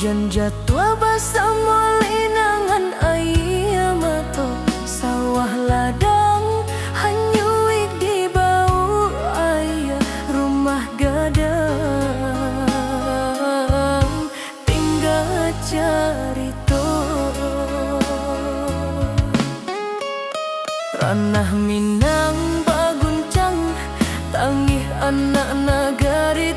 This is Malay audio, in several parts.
hujan jatuh basah molinangan air mata sawah ladang hanyuik di bau air rumah gadang tinggal cerita ranah Minang baguncang tangih anak nagari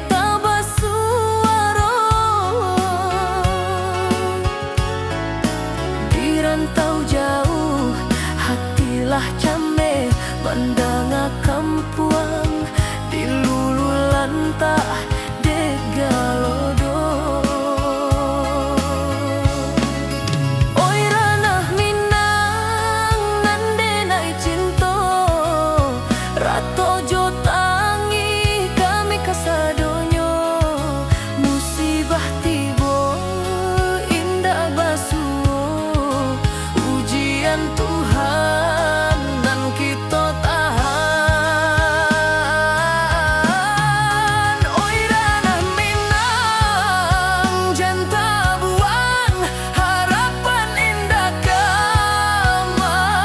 rantau jauh hatilah came mandanga kampuang di lululan tak degalodo oi ranah Minang nande nai cinta rato jo tangi kami kasadonyo musibah tibo indah basu Tuhan dan kita tahan oi ranah Minang janta buang harapan indah kamati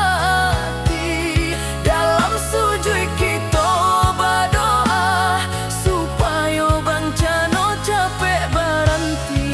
dalam sujud kita berdoa supaya bancano capek berhenti.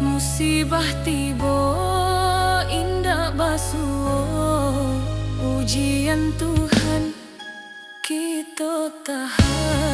Musibah tiba indah basuh ujian Tuhan kita tahan.